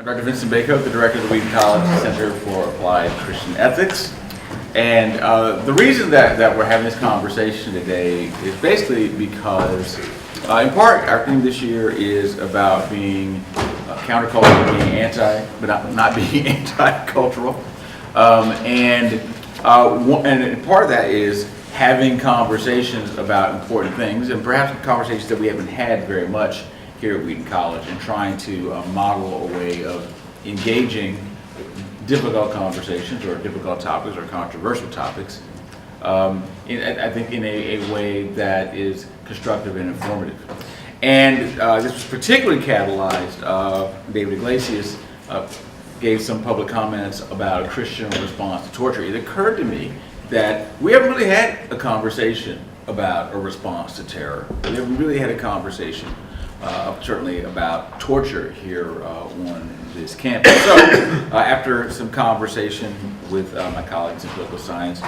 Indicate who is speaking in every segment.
Speaker 1: I'm Dr. Vincent Bacon, the director of the Wheaton College Center for Applied Christian Ethics. And the reason that we're having this conversation today is basically because, in part, our theme this year is about being countercultural, being anti, but not being anti-cultural. And part of that is having conversations about important things, and perhaps conversations that we haven't had very much here at Wheaton College, and trying to model a way of engaging difficult conversations or difficult topics or controversial topics, I think in a way that is constructive and informative. And this was particularly catalyzed, David Iglesias gave some public comments about a Christian response to torture. It occurred to me that we haven't really had a conversation about a response to terror. We haven't really had a conversation certainly about torture here on this campus. So after some conversation with my colleagues in political science,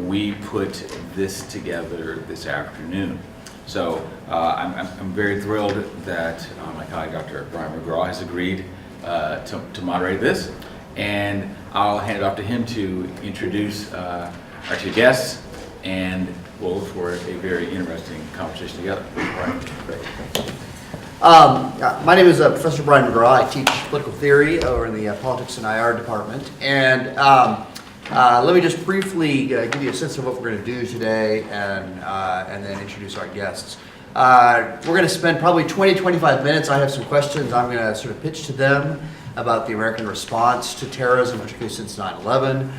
Speaker 1: we put this together this afternoon. So I'm very thrilled that my colleague Dr. Brian McGraw has agreed to moderate this, and I'll hand it off to him to introduce our two guests, and we'll look for a very interesting conversation together. Brian. Great.
Speaker 2: My name is Professor Brian McGraw. I teach political theory over in the Politics and IR department. And let me just briefly give you a sense of what we're going to do today and then introduce our guests. We're going to spend probably 20-25 minutes. I have some questions I'm going to sort of pitch to them about the American response to terrorism, particularly since 9/11.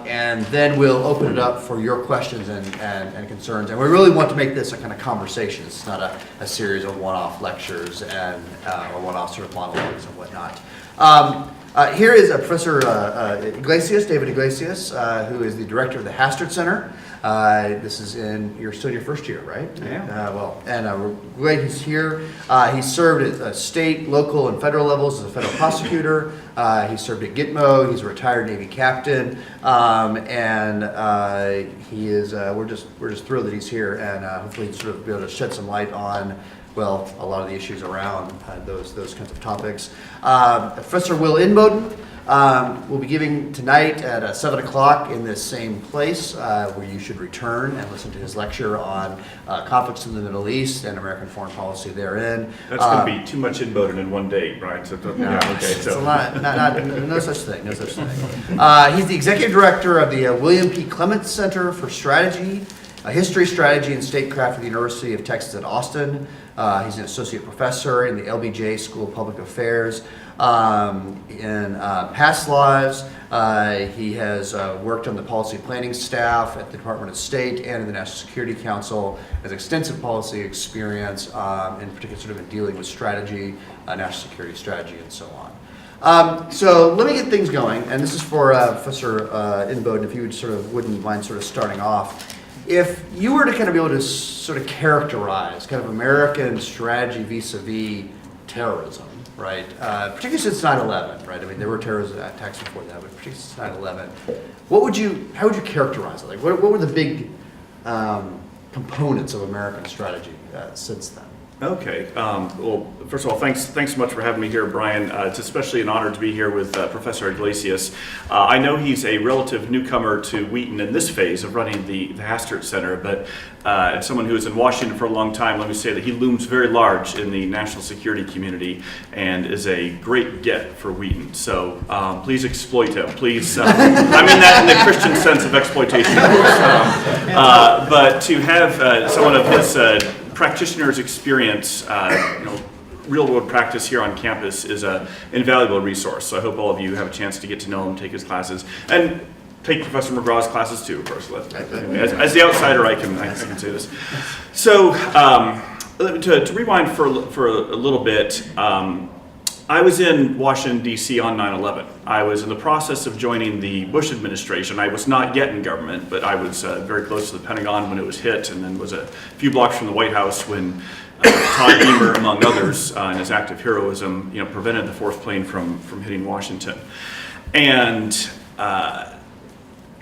Speaker 2: And then we'll open it up for your questions and concerns. And we really want to make this a kind of conversation. It's not a series of one-off lectures or one-off sort of monologues and whatnot. Here is Professor Iglesias, David Iglesias, who is the director of the Hastert Center. This is you're still in your first year, right?
Speaker 1: Yeah.
Speaker 2: We're glad he's here. He's served at state, local, and federal levels as a federal prosecutor. He served at Gitmo. He's a retired Navy captain, he is. We're just thrilled that he's here, and hopefully he'll sort of be able to shed some light on, well, a lot of the issues around those kinds of topics. Professor Will Inboden will be giving tonight at 7 o'clock in this same place, where you should return and listen to his lecture on conflicts in the Middle East and American foreign policy therein.
Speaker 3: That's going to be too much Inboden in one day, Brian. So
Speaker 2: it's a lot, no such thing. He's the executive director of the William P. Clements Center for Strategy, History, Strategy, and Statecraft at the University of Texas at Austin. He's an associate professor in the LBJ School of Public Affairs. In past lives, he has worked on the policy planning staff at the Department of State and in the National Security Council, has extensive policy experience, in particular sort of in dealing with strategy, national security strategy, and so on. So let me get things going, and this is for Professor Inboden, if you wouldn't mind sort of starting off. If you were to kind of be able to sort of characterize kind of American strategy vis-a-vis terrorism, right? Particularly since 9/11, right? I mean, there were terrorist attacks before that, but particularly since 9/11, how would you characterize it? Like, what were the big components of American strategy since then?
Speaker 3: Okay. Well, first of all, thanks so much for having me here, Brian. It's especially an honor to be here with Professor Iglesias. I know he's a relative newcomer to Wheaton in this phase of running the Hastert Center, but as someone who was in Washington for a long time, let me say that he looms very large in the national security community and is a great get for Wheaton. So please exploit him. Please, I mean that in the Christian sense of exploitation. But to have someone of his practitioner's experience, real-world practice here on campus is an invaluable resource. So I hope all of you have a chance to get to know him, take his classes, and take Professor McGraw's classes too, of course. As the outsider, I can say this. So to rewind for a little bit, I was in Washington, D.C. on 9/11. I was in the process of joining the Bush administration. I was not yet in government, but I was very close to the Pentagon when it was hit, and then was a few blocks from the White House when Todd Beamer, among others, in his act of heroism, prevented the fourth plane from hitting Washington. And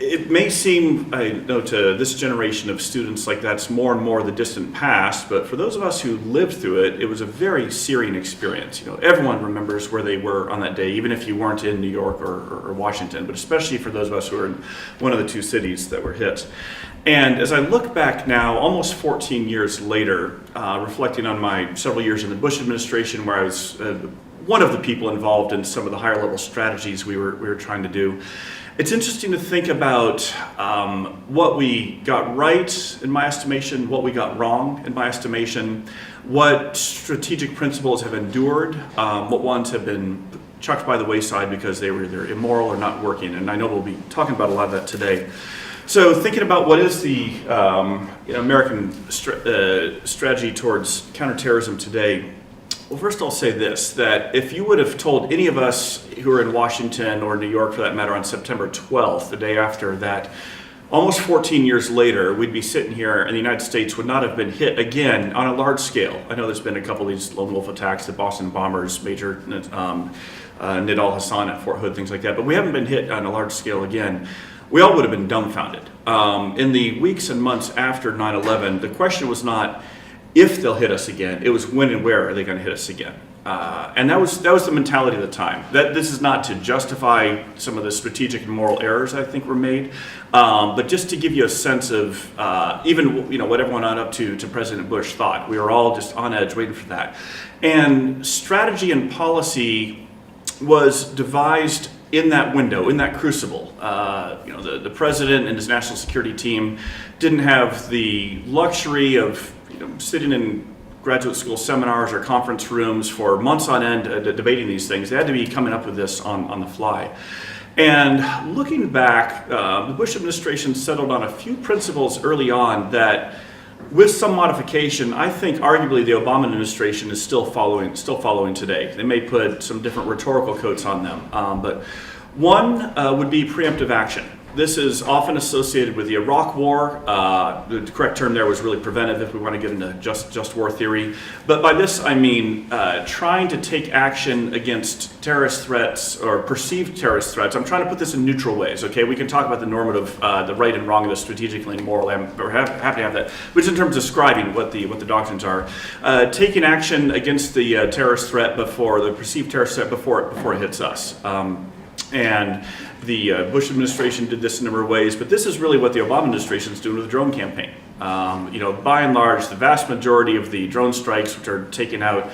Speaker 3: it may seem, I know, to this generation of students like that's more and more the distant past, but for those of us who lived through it, it was a very searing experience. You know, everyone remembers where they were on that day, even if you weren't in New York or Washington, but especially for those of us who were in one of the two cities that were hit. And as I look back now, almost 14 years later, reflecting on my several years in the Bush administration, where I was one of the people involved in some of the higher level strategies we were trying to do, it's interesting to think about what we got right, in my estimation, what we got wrong, in my estimation, what strategic principles have endured, what ones have been chucked by the wayside because they were either immoral or not working. And I know we'll be talking about a lot of that today. So thinking about what is the American strategy towards counterterrorism today, well, first I'll say this, that if you would have told any of us who are in Washington or New York, for that matter, on September 12th, the day after that, almost 14 years later, we'd be sitting here and the United States would not have been hit again on a large scale. I know there's been a couple of these lone wolf attacks, the Boston bombers, Major Nidal Hassan at Fort Hood, things like that, but we haven't been hit on a large scale again. We all would have been dumbfounded. In the weeks and months after 9/11, the question was not if they'll hit us again, it was when and where are they going to hit us again. And that was the mentality of the time. That this is not to justify some of the strategic and moral errors I think were made, but just to give you a sense of even what everyone on up to President Bush thought. We were all just on edge waiting for that. And strategy and policy was devised in that window, in that crucible. The president and his national security team didn't have the luxury of sitting in graduate school seminars or conference rooms for months on end debating these things. They had to be coming up with this on the fly. And looking back, the Bush administration settled on a few principles early on that, with some modification, I think arguably the Obama administration is still following today. They may put some different rhetorical coats on them, but one would be preemptive action. This is often associated with the Iraq War. The correct term there was really preventive, if we want to get into just war theory. But by this I mean trying to take action against terrorist threats or perceived terrorist threats. I'm trying to put this in neutral ways, okay? We can talk about the normative, the right and wrong of the strategically and moral. We're happy to have that. But in terms of describing what the doctrines are, taking action against the terrorist threat before, the perceived terrorist threat before it hits us. And the Bush administration did this in a number of ways, but this is really what the Obama administration is doing with the drone campaign. By and large, the vast majority of the drone strikes, which are taking out,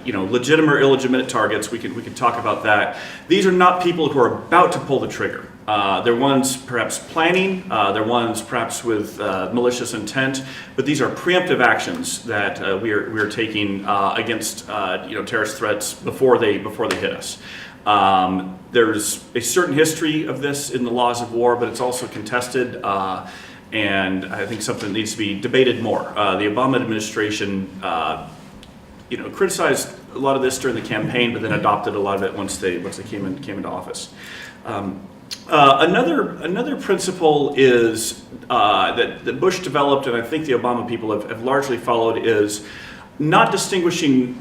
Speaker 3: legitimate or illegitimate targets, we can talk about that. These are not people who are about to pull the trigger. They're ones perhaps planning, they're ones perhaps with malicious intent, but these are preemptive actions that we are taking against terrorist threats before they hit us. There's a certain history of this in the laws of war, but it's also contested, and I think something that needs to be debated more. The Obama administration, criticized a lot of this during the campaign, but then adopted a lot of it once they came into office. Another principle is that Bush developed, and I think the Obama people have largely followed, is not distinguishing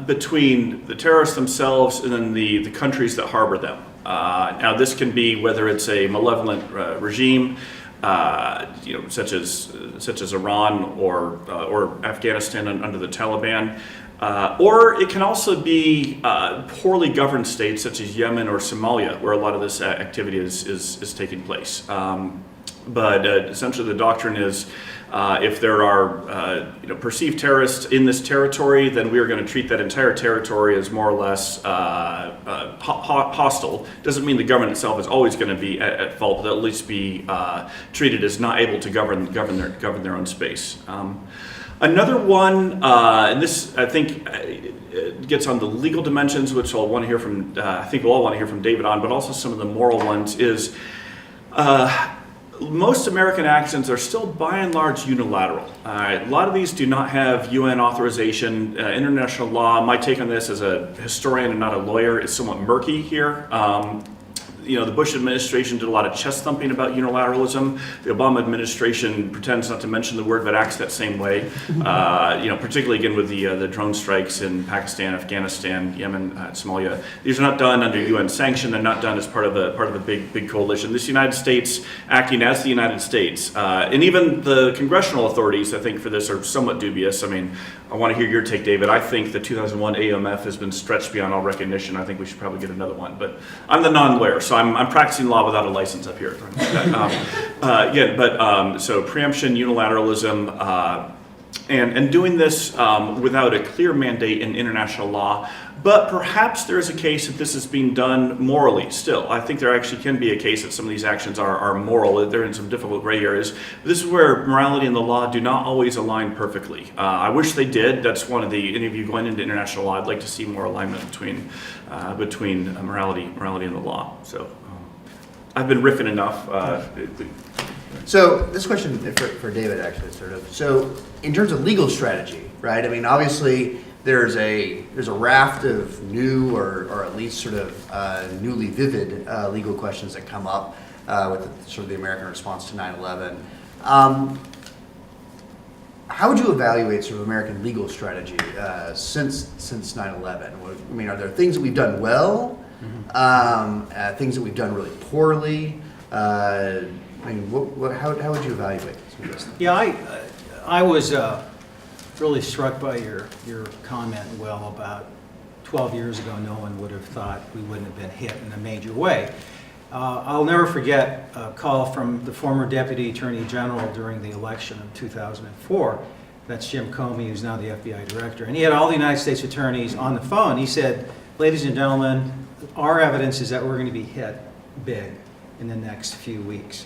Speaker 3: between the terrorists themselves and then the countries that harbor them. Now this can be whether it's a malevolent regime, such as Iran or Afghanistan under the Taliban, or it can also be poorly governed states such as Yemen or Somalia, where a lot of this activity is taking place. But essentially the doctrine is if there are perceived terrorists in this territory, then we are going to treat that entire territory as more or less hostile. Doesn't mean the government itself is always going to be at fault, but they'll at least be treated as not able to govern their own space. Another one, and this I think gets on the legal dimensions, which I'll want to hear from. I think we'll all want to hear from David on, but also some of the moral ones is. Most American actions are still by and large unilateral. A lot of these do not have UN authorization. International law, my take on this as a historian and not a lawyer, is somewhat murky here. the Bush administration did a lot of chest thumping about unilateralism. The Obama administration pretends not to mention the word, but acts that same way. Particularly again with the drone strikes in Pakistan, Afghanistan, Yemen, Somalia. These are not done under UN sanction. They're not done as part of a big coalition. This United States acting as the United States, and even the congressional authorities, I think, for this are somewhat dubious. I mean, I want to hear your take, David. I think the 2001 AUMF has been stretched beyond all recognition. I think we should probably get another one. But I'm the non-lawyer, so I'm practicing law without a license up here. So preemption, unilateralism, and doing this without a clear mandate in international law. But perhaps there is a case that this is being done morally still. I think there actually can be a case that some of these actions are moral. They're in some difficult gray areas. This is where morality and the law do not always align perfectly. I wish they did. That's one of the, any of you going into international law, I'd like to see more alignment between morality and the law. So I've been riffing enough.
Speaker 2: So this question for David, actually, sort of. So in terms of legal strategy, right? I mean, obviously there's a raft of new or at least sort of newly vivid legal questions that come up with sort of the American response to 9/11. How would you evaluate sort of American legal strategy since 9/11? I mean, are there things that we've done well? Things that we've done really poorly? I mean, how would you evaluate some of this?
Speaker 4: Yeah, I was really struck by your comment, Will, about 12 years ago no one would have thought we wouldn't have been hit in a major way. I'll never forget a call from the former Deputy Attorney General during the election of 2004. That's Jim Comey, who's now the FBI Director. And he had all the United States attorneys on the phone. He said, ladies and gentlemen, our evidence is that we're going to be hit big in the next few weeks.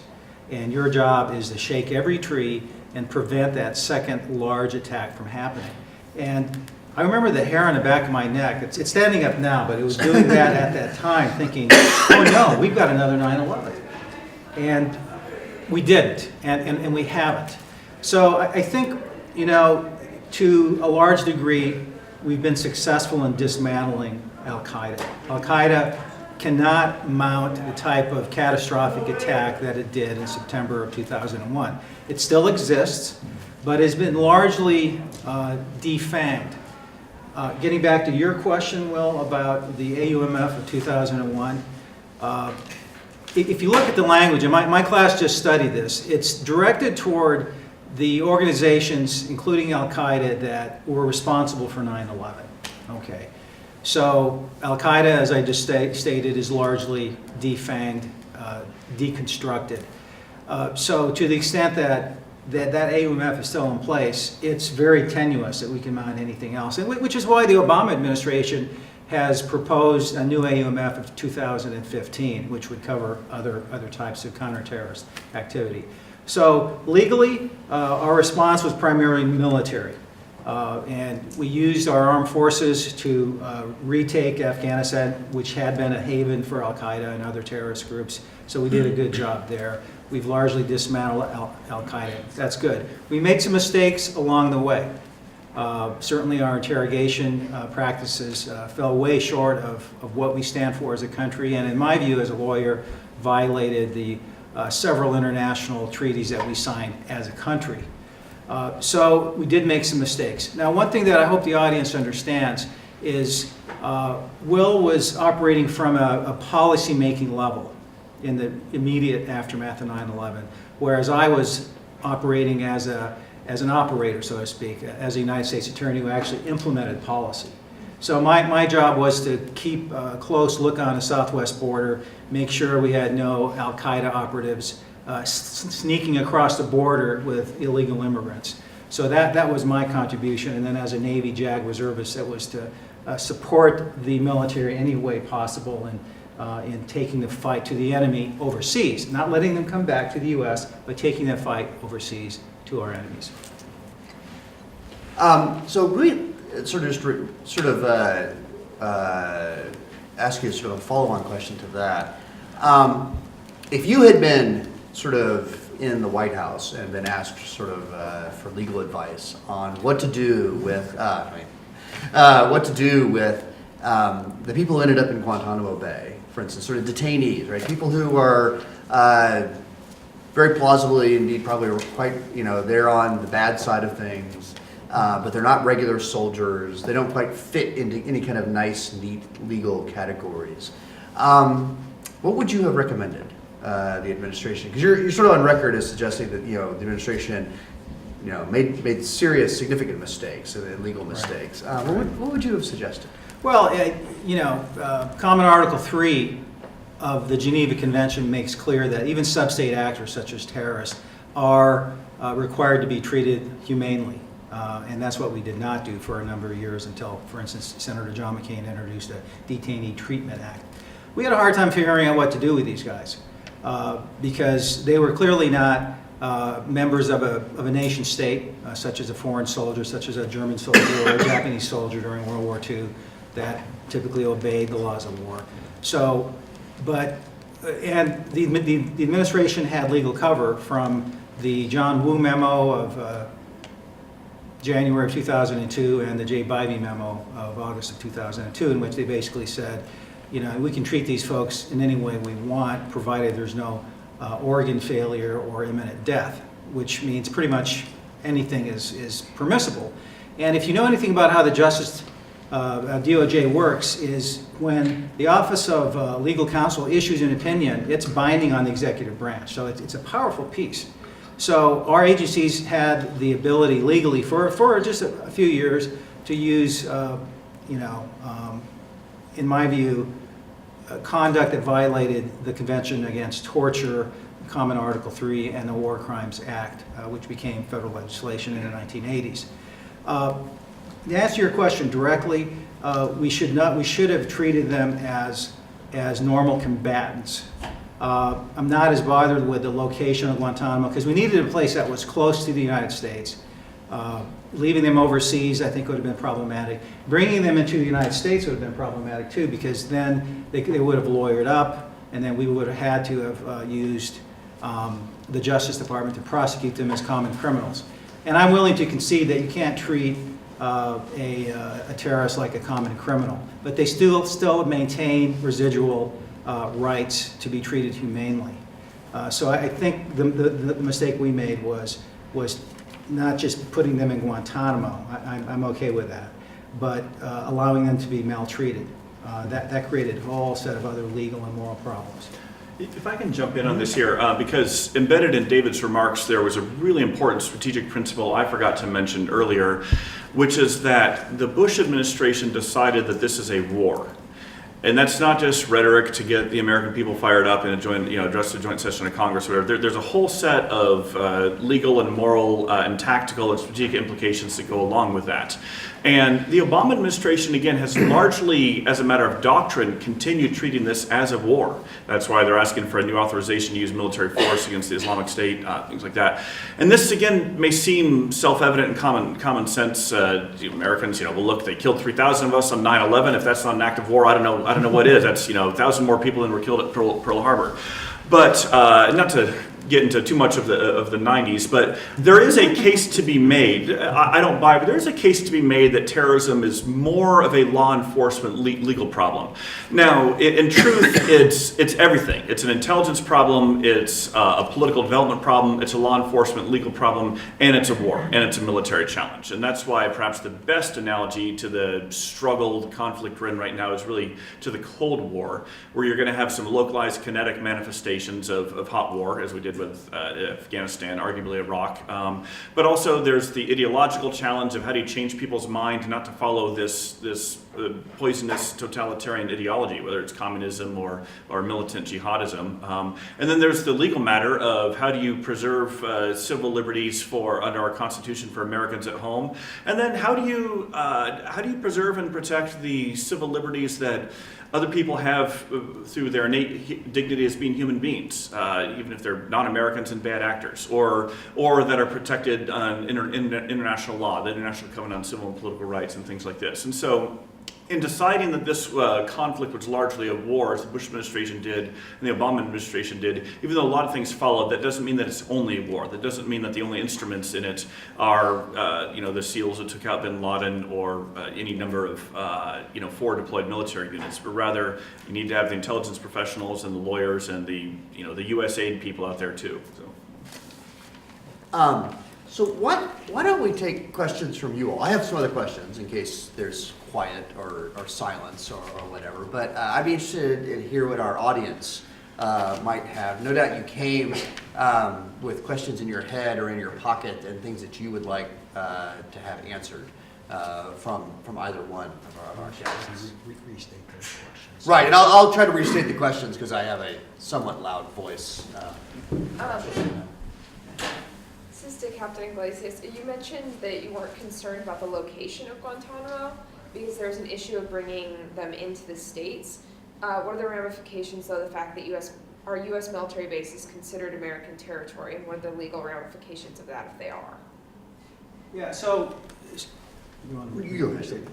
Speaker 4: And your job is to shake every tree and prevent that second large attack from happening. And I remember the hair on the back of my neck. It's standing up now, but it was doing that at that time, thinking, oh no, we've got another 9/11. And we didn't, and we haven't. So I think, to a large degree, we've been successful in dismantling Al-Qaeda. Al-Qaeda cannot mount the type of catastrophic attack that it did in September of 2001. It still exists, but has been largely defanged. Getting back to your question, Will, about the AUMF of 2001, if you look at the language, and my class just studied this, it's directed toward the organizations, including Al-Qaeda, that were responsible for 9/11. Okay. So Al-Qaeda, as I just stated, is largely defanged, deconstructed. So to the extent that AUMF is still in place, it's very tenuous that we can mount anything else, which is why the Obama administration has proposed a new AUMF of 2015, which would cover other types of counterterrorist activity. So legally, our response was primarily military. And we used our armed forces to retake Afghanistan, which had been a haven for Al-Qaeda and other terrorist groups. So we did a good job there. We've largely dismantled Al-Qaeda. That's good. We made some mistakes along the way. Certainly our interrogation practices fell way short of what we stand for as a country, and in my view as a lawyer, violated the several international treaties that we signed as a country. So we did make some mistakes. Now, one thing that I hope the audience understands is Will was operating from a policy-making level in the immediate aftermath of 9/11, whereas I was operating as an operator, so to speak, as a United States attorney who actually implemented policy. So my job was to keep a close look on the southwest border, make sure we had no Al-Qaeda operatives sneaking across the border with illegal immigrants. So that was my contribution, and then as a Navy JAG reservist, that was to support the military any way possible in taking the fight to the enemy overseas, not letting them come back to the U.S., but taking that fight overseas to our enemies.
Speaker 2: So really, sort of ask you sort of a follow-on question to that. If you had been sort of in the White House and been asked sort of for legal advice on what to do with the people who ended up in Guantanamo Bay, for instance, sort of detainees, right? People who are very plausibly, indeed, probably are quite, they're on the bad side of things, but they're not regular soldiers. They don't quite fit into any kind of nice, neat legal categories. What would you have recommended the administration? Because you're sort of on record as suggesting that the administration made serious, significant mistakes and legal mistakes. What would you have suggested?
Speaker 4: Well, Common Article 3 of the Geneva Convention makes clear that even sub-state actors such as terrorists are required to be treated humanely. And that's what we did not do for a number of years until, for instance, Senator John McCain introduced a Detainee Treatment Act. We had a hard time figuring out what to do with these guys because they were clearly not members of a nation state, such as a foreign soldier, such as a German soldier or a Japanese soldier during World War II that typically obeyed the laws of war. So, and the administration had legal cover from the John Woo memo of January of 2002 and the Jay Bybee memo of August of 2002, in which they basically said, we can treat these folks in any way we want, provided there's no organ failure or imminent death, which means pretty much anything is permissible. And if you know anything about how the Justice DOJ works, is when the Office of Legal Counsel issues an opinion, it's binding on the executive branch. So it's a powerful piece. So our agencies had the ability legally for just a few years to use, in my view, conduct that violated the Convention Against Torture, Common Article 3, and the War Crimes Act, which became federal legislation in the 1980s. To answer your question directly, we should have treated them as normal combatants. I'm not as bothered with the location of Guantanamo because we needed a place that was close to the United States. Leaving them overseas, I think, would have been problematic. Bringing them into the United States would have been problematic too, because then they would have lawyered up, and then we would have had to have used the Justice Department to prosecute them as common criminals. And I'm willing to concede that you can't treat a terrorist like a common criminal, but they still maintain residual rights to be treated humanely. So I think the mistake we made was not just putting them in Guantanamo. I'm okay with that, but allowing them to be maltreated. That created a whole set of other legal and moral problems.
Speaker 3: If I can jump in on this here, because embedded in David's remarks, there was a really important strategic principle I forgot to mention earlier, which is that the Bush administration decided that this is a war. And that's not just rhetoric to get the American people fired up and address the joint session of Congress or whatever. There's a whole set of legal and moral and tactical and strategic implications that go along with that. And the Obama administration, again, has largely, as a matter of doctrine, continued treating this as a war. That's why they're asking for a new authorization to use military force against the Islamic State, things like that. And this, again, may seem self-evident and common sense. Americans, well, look, they killed 3,000 of us on 9/11. If that's not an act of war, I don't know what is. That's 1,000 more people than were killed at Pearl Harbor. But not to get into too much of the 90s, but there is a case to be made. I don't buy it, but there is a case to be made that terrorism is more of a law enforcement legal problem. Now, in truth, it's everything. It's an intelligence problem, it's a political development problem, it's a law enforcement legal problem, and it's a war, and it's a military challenge. And that's why perhaps the best analogy to the struggle, the conflict we're in right now is really to the Cold War, where you're going to have some localized kinetic manifestations of hot war, as we did with Afghanistan, arguably Iraq. But also there's the ideological challenge of how do you change people's mind not to follow this poisonous totalitarian ideology, whether it's communism or militant jihadism. And then there's the legal matter of how do you preserve civil liberties under our Constitution for Americans at home, and then how do you preserve and protect the civil liberties that other people have through their innate dignity as being human beings, even if they're non-Americans and bad actors, or that are protected on international law, the International Covenant on Civil and Political Rights and things like this. And so in deciding that this conflict was largely a war, as the Bush administration did and the Obama administration did, even though a lot of things followed, that doesn't mean that it's only a war. That doesn't mean that the only instruments in it are, the SEALs that took out bin Laden or any number of, forward deployed military units, but rather you need to have the intelligence professionals and the lawyers and the USAID people out there too.
Speaker 2: So why don't we take questions from you all? I have some other questions in case there's quiet or silence or whatever, but I'd be interested in hear what our audience might have. No doubt you came with questions in your head or in your pocket and things that you would like to have answered from either one of our guests.
Speaker 4: Restate those questions.
Speaker 2: Right, and I'll try to restate the questions because I have a somewhat loud voice.
Speaker 5: This is to Captain Iglesias. You mentioned that you weren't concerned about the location of Guantanamo because there's an issue of bringing them into the States. What are the ramifications, though, the fact that our U.S. military bases considered American territory, and what are the legal ramifications of that if they are?
Speaker 4: Yeah, so,
Speaker 2: You go ahead.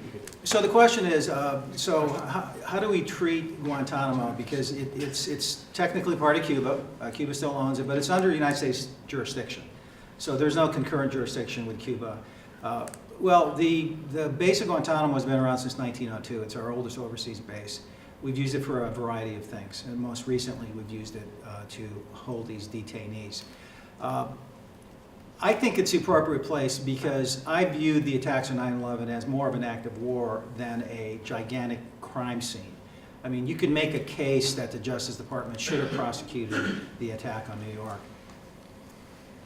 Speaker 4: so the question is, how do we treat Guantanamo? Because it's technically part of Cuba. Cuba still owns it, but it's under United States jurisdiction. So there's no concurrent jurisdiction with Cuba. Well, the base of Guantanamo has been around since 1902. It's our oldest overseas base. We've used it for a variety of things, and most recently we've used it to hold these detainees. I think it's the appropriate place because I view the attacks on 9/11 as more of an act of war than a gigantic crime scene. I mean, you could make a case that the Justice Department should have prosecuted the attack on New York.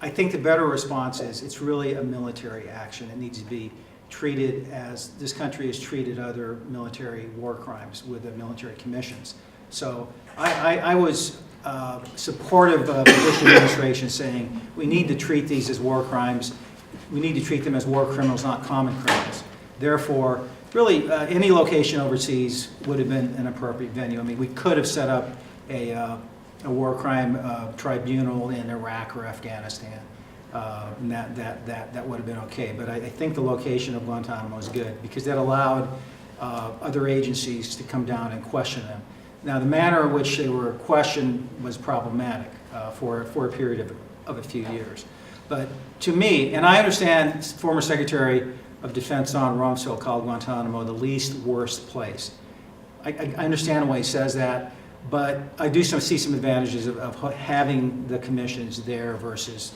Speaker 4: I think the better response is it's really a military action. It needs to be treated as this country has treated other military war crimes with the military commissions. So I was supportive of the Bush administration saying we need to treat these as war crimes. We need to treat them as war criminals, not common criminals. Therefore, really, any location overseas would have been an appropriate venue. I mean, we could have set up a war crime tribunal in Iraq or Afghanistan, and that would have been okay. But I think the location of Guantanamo is good because that allowed other agencies to come down and question them. Now, the manner in which they were questioned was problematic for a period of a few years. But to me, and I understand former Secretary of Defense Don Rumsfeld called Guantanamo the least worst place. I understand why he says that. But I do see some advantages of having the commissions there versus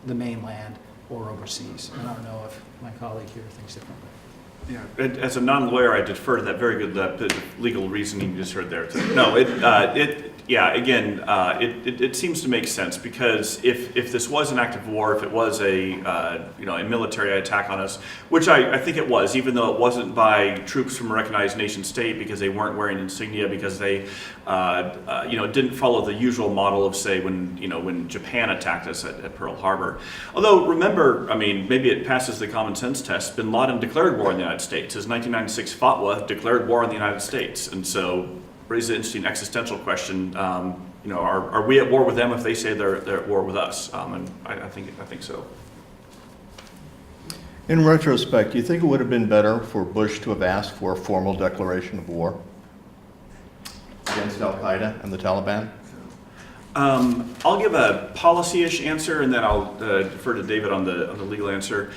Speaker 4: the mainland or overseas. And I don't know if my colleague here thinks differently.
Speaker 3: Yeah, as a non-lawyer, I defer to that very good legal reasoning you just heard there. No, it seems to make sense because if this was an act of war, if it was a military attack on us, which I think it was, even though it wasn't by troops from a recognized nation state because they weren't wearing insignia, because they didn't follow the usual model of, say, when Japan attacked us at Pearl Harbor. Although remember, I mean, maybe it passes the common sense test. Bin Laden declared war on the United States. His 1996 fatwa declared war on the United States, and so raises an interesting existential question. Are we at war with them if they say they're at war with us? And I think so.
Speaker 6: In retrospect, do you think it would have been better for Bush to have asked for a formal declaration of war against Al-Qaeda and the Taliban?
Speaker 3: I'll give a policy-ish answer, and then I'll defer to David on the legal answer.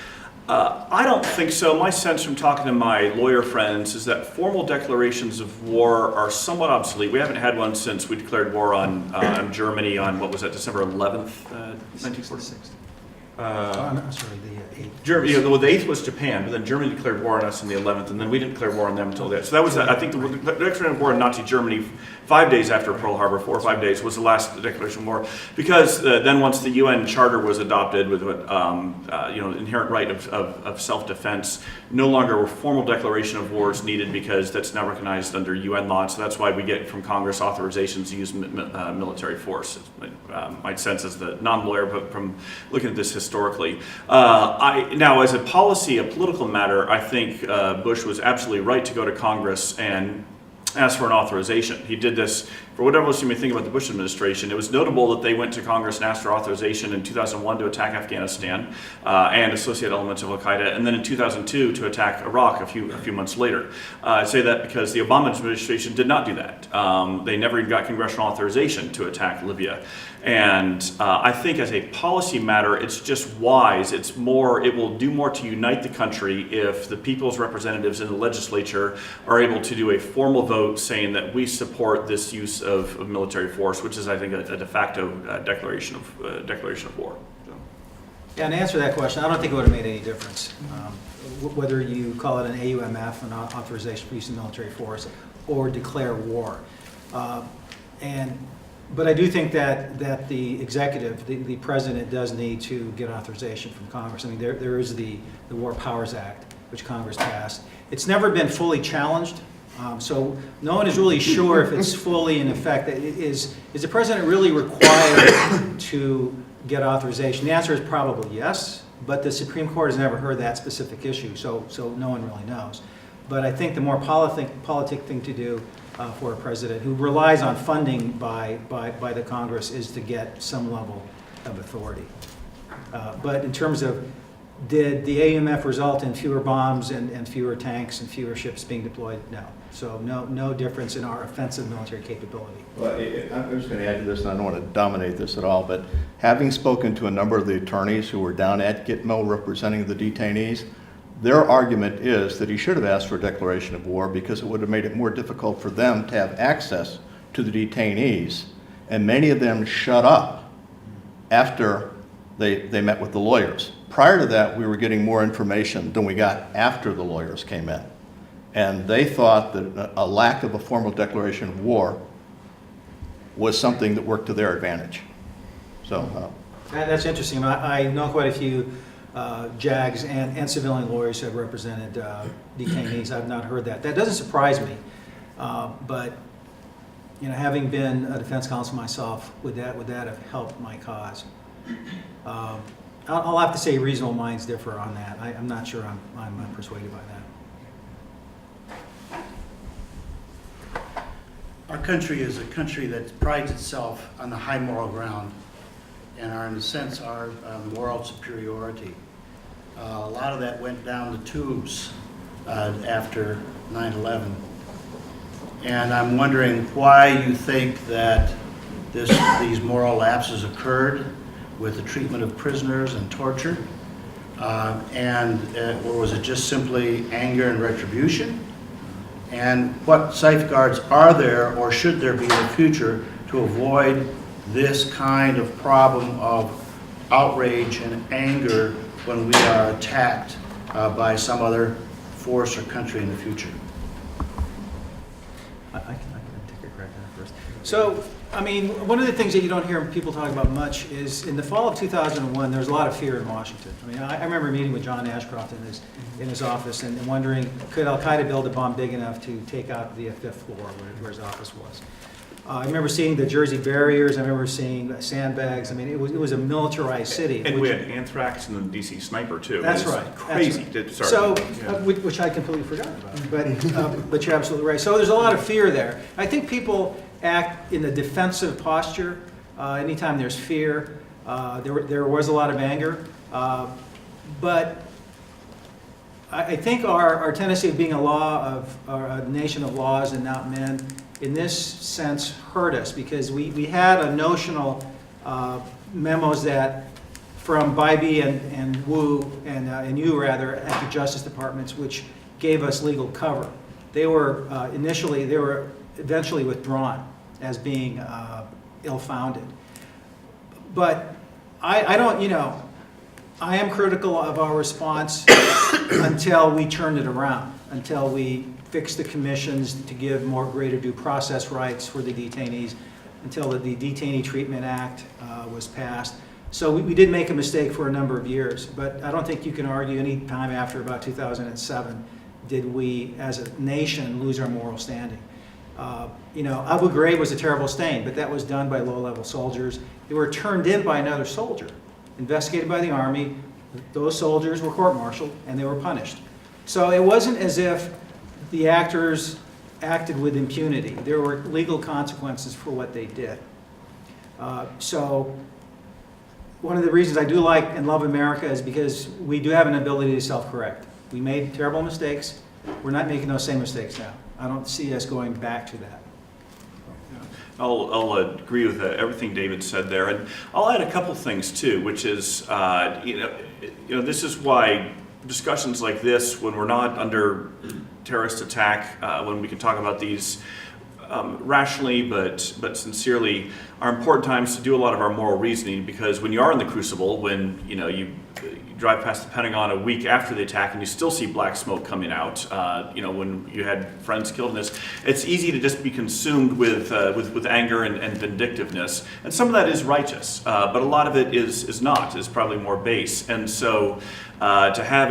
Speaker 3: I don't think so. My sense from talking to my lawyer friends is that formal declarations of war are somewhat obsolete. We haven't had one since we declared war on Germany on, what was that, December 11th, 1946?
Speaker 4: I'm sorry, the 8th.
Speaker 3: Germany, the 8th was Japan, but then Germany declared war on us on the 11th, and then we didn't declare war on them until that. So that was, I think, the declaration of war in Nazi Germany 5 days after Pearl Harbor, 4 or 5 days, was the last declaration of war. Because then once the UN Charter was adopted with inherent right of self-defense, no longer were formal declaration of wars needed because that's now recognized under UN law. So that's why we get from Congress authorizations to use military force. My sense as the non-lawyer, but from looking at this historically. Now, as a policy, a political matter, I think Bush was absolutely right to go to Congress and asked for an authorization. He did this for whatever else you may think about the Bush administration. It was notable that they went to Congress and asked for authorization in 2001 to attack Afghanistan and associated elements of Al-Qaeda, and then in 2002 to attack Iraq a few months later. I say that because the Obama administration did not do that. They never even got congressional authorization to attack Libya. And I think as a policy matter, it's just wise. It will do more to unite the country if the people's representatives in the legislature are able to do a formal vote saying that we support this use of military force, which is, I think, a de facto declaration of war. So.
Speaker 4: Yeah, and to answer that question, I don't think it would have made any difference. Whether you call it an AUMF, an authorization for use of military force, or declare war. But I do think that the executive, the president, does need to get authorization from Congress. I mean, there is the War Powers Act, which Congress passed. It's never been fully challenged, so no one is really sure if it's fully in effect. Is the president really required to get authorization? The answer is probably yes, but the Supreme Court has never heard that specific issue, so no one really knows. But I think the more politic thing to do for a president who relies on funding by the Congress is to get some level of authority. But in terms of did the AUMF result in fewer bombs and fewer tanks and fewer ships being deployed? No. So no difference in our offensive military capability.
Speaker 6: Well, I'm just going to add to this, and I don't want to dominate this at all, but having spoken to a number of the attorneys who were down at Gitmo representing the detainees, their argument is that he should have asked for a declaration of war because it would have made it more difficult for them to have access to the detainees, and many of them shut up after they met with the lawyers. Prior to that, we were getting more information than we got after the lawyers came in. And they thought that a lack of a formal declaration of war was something that worked to their advantage. So
Speaker 4: That's interesting. I know quite a few JAGs and civilian lawyers who have represented detainees. I've not heard that. That doesn't surprise me. But having been a defense counsel myself, would that have helped my cause? I'll have to say reasonable minds differ on that. I'm not sure I'm persuaded by that.
Speaker 7: Our country is a country that prides itself on the high moral ground and in a sense, our moral superiority. A lot of that went down the tubes after 9/11. And I'm wondering why you think that these moral lapses occurred with the treatment of prisoners and torture, or was it just simply anger and retribution? And what safeguards are there or should there be in the future to avoid this kind of problem of outrage and anger when we are attacked by some other force or country in the future?
Speaker 4: I can take a crack at that first. So, I mean, one of the things that you don't hear people talk about much is in the fall of 2001, there was a lot of fear in Washington. I mean, I remember meeting with John Ashcroft in his office and wondering, could Al-Qaeda build a bomb big enough to take out the fifth floor where his office was? I remember seeing the Jersey barriers. I remember seeing sandbags. I mean, it was a militarized city.
Speaker 3: And we had anthrax and the DC sniper too.
Speaker 4: That's
Speaker 3: It was
Speaker 4: right.
Speaker 3: Crazy.
Speaker 4: That's right.
Speaker 3: Sorry.
Speaker 4: So, which I completely forgot about. But you're absolutely right. So there's a lot of fear there. I think people act in a defensive posture anytime there's fear. There was a lot of anger, but I think our tendency of being a nation of laws and not men, in this sense, hurt us because we had a notional memos that from Bybee and Wu and you rather at the Justice Departments, which gave us legal cover. They were eventually withdrawn as being ill-founded. But I am critical of our response until we turn it around, until we fix the commissions to give greater due process rights for the detainees, until the Detainee Treatment Act was passed. So we did make a mistake for a number of years, but I don't think you can argue any time after about 2007 did we as a nation lose our moral standing. Abu Ghraib was a terrible stain, but that was done by low-level soldiers. They were turned in by another soldier, investigated by the Army. Those soldiers were court-martialed, and they were punished. So it wasn't as if the actors acted with impunity. There were legal consequences for what they did. So one of the reasons I do like and love America is because we do have an ability to self-correct. We made terrible mistakes. We're not making those same mistakes now. I don't see us going back to that.
Speaker 3: I'll agree with everything David said there, and I'll add a couple things too, which is, this is why discussions like this, when we're not under terrorist attack, when we can talk about these rationally but sincerely, are important times to do a lot of our moral reasoning, because when you are in the crucible, when you drive past the Pentagon a week after the attack and you still see black smoke coming out, when you had friends killed in this, it's easy to just be consumed with anger and vindictiveness. And some of that is righteous, but a lot of it is not, is probably more base. And so to have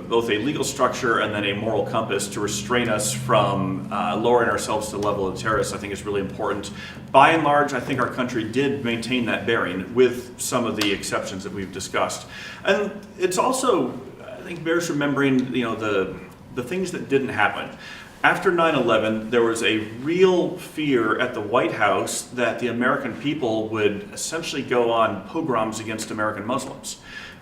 Speaker 3: both a legal structure and then a moral compass to restrain us from lowering ourselves to the level of terrorists, I think is really important. By and large, I think our country did maintain that bearing, with some of the exceptions that we've discussed. And it's also, I think, bears remembering, the things that didn't happen. After 9/11, there was a real fear at the White House that the American people would essentially go on pogroms against American Muslims.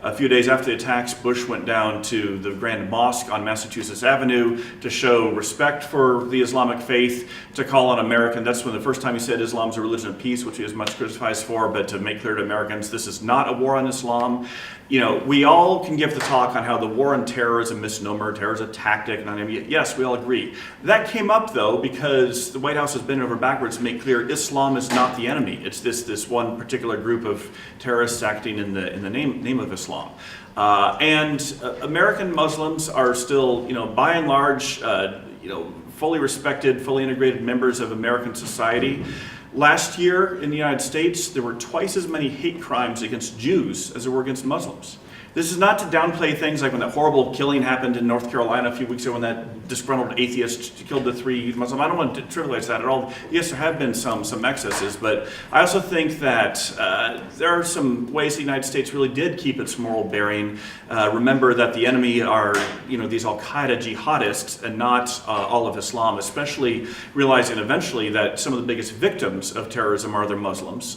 Speaker 3: A few days after the attacks, Bush went down to the Grand Mosque on Massachusetts Avenue to show respect for the Islamic faith, to call on American. That's when the first time he said Islam's a religion of peace, which he was much criticized for, but to make clear to Americans, this is not a war on Islam. We all can give the talk on how the war on terror is a misnomer, terror is a tactic, and yes, we all agree. That came up, though, because the White House has bent over backwards to make clear Islam is not the enemy. It's this one particular group of terrorists acting in the name of Islam. And American Muslims are still, by and large, fully respected, fully integrated members of American society. Last year in the United States, there were twice as many hate crimes against Jews as there were against Muslims. This is not to downplay things like when that horrible killing happened in North Carolina a few weeks ago when that disgruntled atheist killed the 3 Muslims. I don't want to trivialize that at all. Yes, there have been some excesses, but I also think that there are some ways the United States really did keep its moral bearing. Remember that the enemy are, these Al-Qaeda jihadists and not all of Islam, especially realizing eventually that some of the biggest victims of terrorism are the Muslims.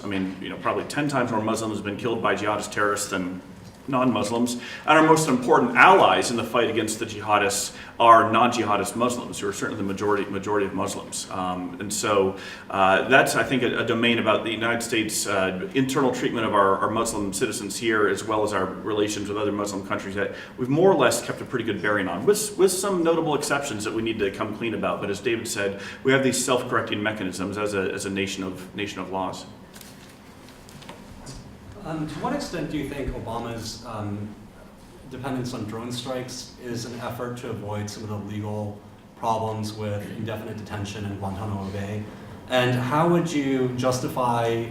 Speaker 3: Probably 10 times more Muslims have been killed by jihadist terrorists than non-Muslims, and our most important allies in the fight against the jihadists are non-jihadist Muslims, who are certainly the majority of Muslims. And so that's, I think, a domain about the United States' internal treatment of our Muslim citizens here, as well as our relations with other Muslim countries, that we've more or less kept a pretty good bearing on, with some notable exceptions that we need to come clean about. But as David said, we have these self-correcting mechanisms as a nation of laws.
Speaker 8: To what extent do you think Obama's dependence on drone strikes is an effort to avoid some of the legal problems with indefinite detention in Guantanamo Bay? And how would you justify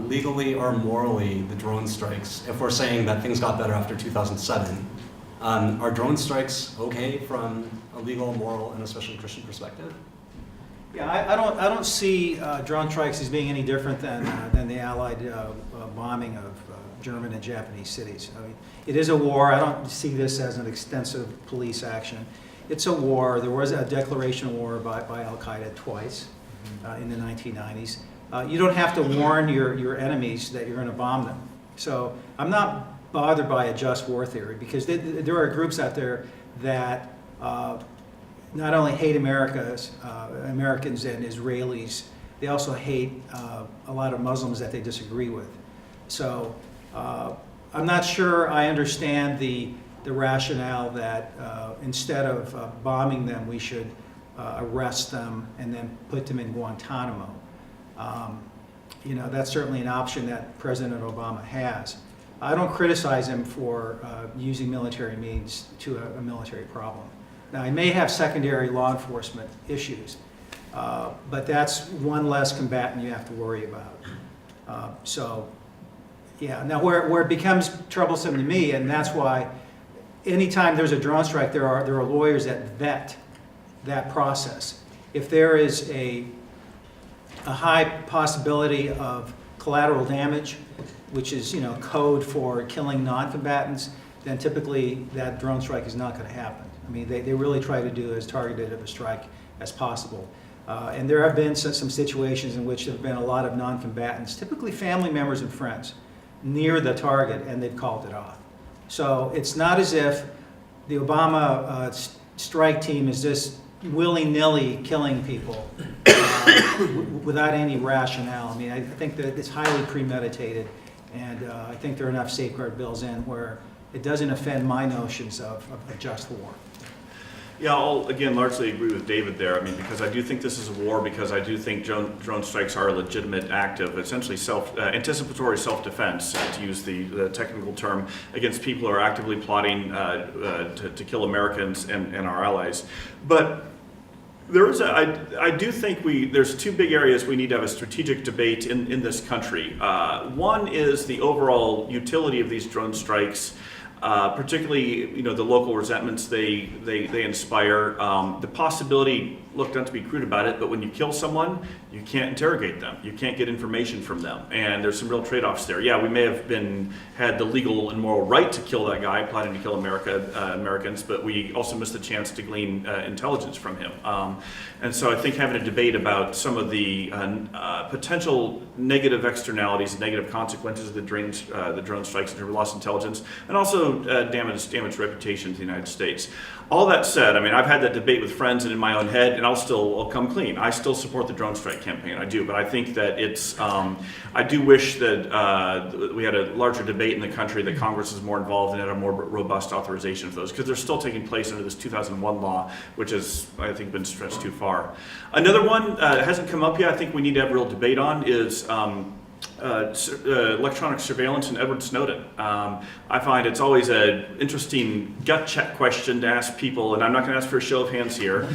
Speaker 8: legally or morally the drone strikes if we're saying that things got better after 2007? Are drone strikes okay from a legal, moral, and especially Christian perspective?
Speaker 4: Yeah, I don't see drone strikes as being any different than the Allied bombing of German and Japanese cities. It is a war. I don't see this as an extensive police action. It's a war. There was a declaration of war by Al-Qaeda twice in the 1990s. You don't have to warn your enemies that you're going to bomb them. So I'm not bothered by a just war theory, because there are groups out there that not only hate Americans and Israelis, they also hate a lot of Muslims that they disagree with. So I'm not sure I understand the rationale that instead of bombing them, we should arrest them and then put them in Guantanamo. That's certainly an option that President Obama has. I don't criticize him for using military means to a military problem. Now, he may have secondary law enforcement issues, but that's one less combatant you have to worry about. Yeah, now where it becomes troublesome to me, and that's why anytime there's a drone strike, there are lawyers that vet that process. If there is a high possibility of collateral damage, which is code for killing non-combatants, then typically that drone strike is not going to happen. They really try to do as targeted of a strike as possible. And there have been some situations in which there have been a lot of non-combatants, typically family members and friends, near the target, and they've called it off. So it's not as if the Obama strike team is just willy-nilly killing people without any rationale. I mean, I think that it's highly premeditated, and I think there are enough safeguard bills in where it doesn't offend my notions of a just war.
Speaker 3: Yeah, I'll again largely agree with David there. I mean, because I do think this is a war, because I do think drone strikes are a legitimate act of essentially anticipatory self-defense, to use the technical term, against people who are actively plotting to kill Americans and our allies. But I do think there's two big areas we need to have a strategic debate in this country. One is the overall utility of these drone strikes. Particularly, the local resentments they inspire. The possibility, look, not to be crude about it, but when you kill someone, you can't interrogate them. You can't get information from them, and there's some real trade-offs there. Yeah, we may have had the legal and moral right to kill that guy plotting to kill Americans, but we also missed the chance to glean intelligence from him. And so I think having a debate about some of the potential negative externalities, negative consequences of the drone strikes in terms of lost intelligence, and also damaged reputation to the United States. All that said, I mean, I've had that debate with friends and in my own head, and I'll come clean. I still support the drone strike campaign, I do, but I think that I do wish that we had a larger debate in the country, that Congress is more involved and had a more robust authorization of those, because they're still taking place under this 2001 law, which has, I think, been stretched too far. Another one that hasn't come up yet, I think we need to have a real debate on, is electronic surveillance and Edward Snowden. I find it's always an interesting gut check question to ask people, and I'm not going to ask for a show of hands here.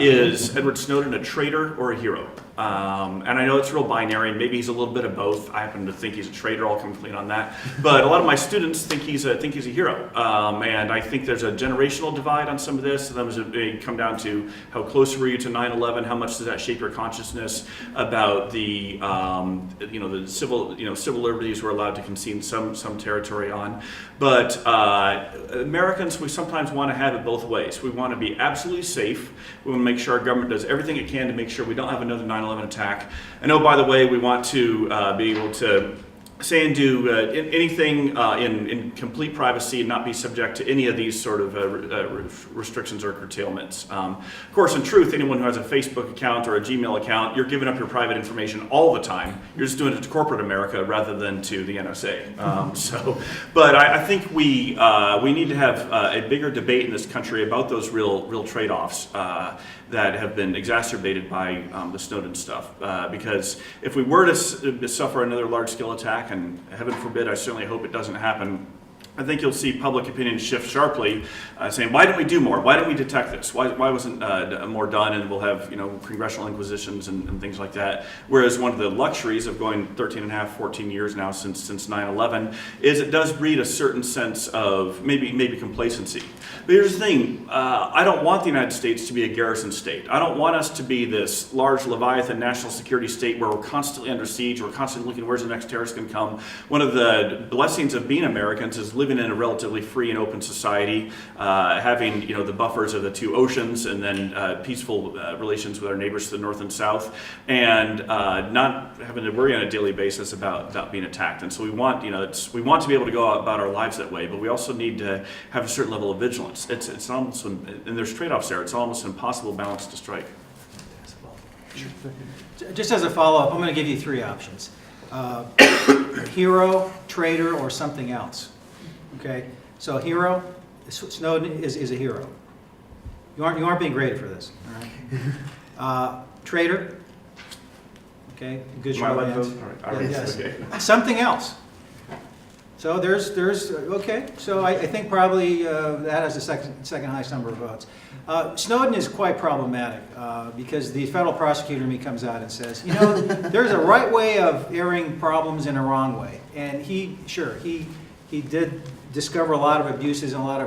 Speaker 3: Is Edward Snowden a traitor or a hero? And I know it's real binary, and maybe he's a little bit of both. I happen to think he's a traitor. I'll come clean on that. But a lot of my students think he's a hero, and I think there's a generational divide on some of this. Sometimes it come down to how close were you to 9/11? How much does that shape your consciousness about the the civil liberties we're allowed to concede some territory on? But Americans, we sometimes want to have it both ways. We want to be absolutely safe. We want to make sure our government does everything it can to make sure we don't have another 9/11 attack. And oh, by the way, we want to be able to say and do anything in complete privacy and not be subject to any of these sort of restrictions or curtailments. Of course, in truth, anyone who has a Facebook account or a Gmail account, you're giving up your private information all the time. You're just doing it to corporate America rather than to the NSA. But I think we need to have a bigger debate in this country about those real trade-offs that have been exacerbated by the Snowden stuff. Because if we were to suffer another large-scale attack, and heaven forbid, I certainly hope it doesn't happen, I think you'll see public opinion shift sharply, saying, why didn't we do more? Why didn't we detect this? Why wasn't more done? And we'll have congressional inquisitions and things like that. Whereas one of the luxuries of going 13 and a half, 14 years now since 9/11 is it does breed a certain sense of maybe complacency. But here's the thing, I don't want the United States to be a garrison state. I don't want us to be this large Leviathan national security state where we're constantly under siege, we're constantly looking where's the next terrorist going to come. One of the blessings of being Americans is living in a relatively free and open society, having the buffers of the two oceans, and then peaceful relations with our neighbors to the north and south, and not having to worry on a daily basis about being attacked. And so we want to be able to go about our lives that way, but we also need to have a certain level of vigilance. It's almost, and there's trade-offs there. It's almost an impossible balance to strike.
Speaker 4: Just as a follow-up, I'm going to give you three options: hero, traitor, or something else. Okay, so hero, Snowden is a hero. You aren't being graded for this. All right. Traitor. Okay, good show of hands.
Speaker 3: All right.
Speaker 4: Yes.
Speaker 3: Okay.
Speaker 4: Something else. So there's okay. So I think probably that has the second highest number of votes. Snowden is quite problematic because the federal prosecutor in me comes out and says, there's a right way of airing problems and a wrong way, and he did discover a lot of abuses and a lot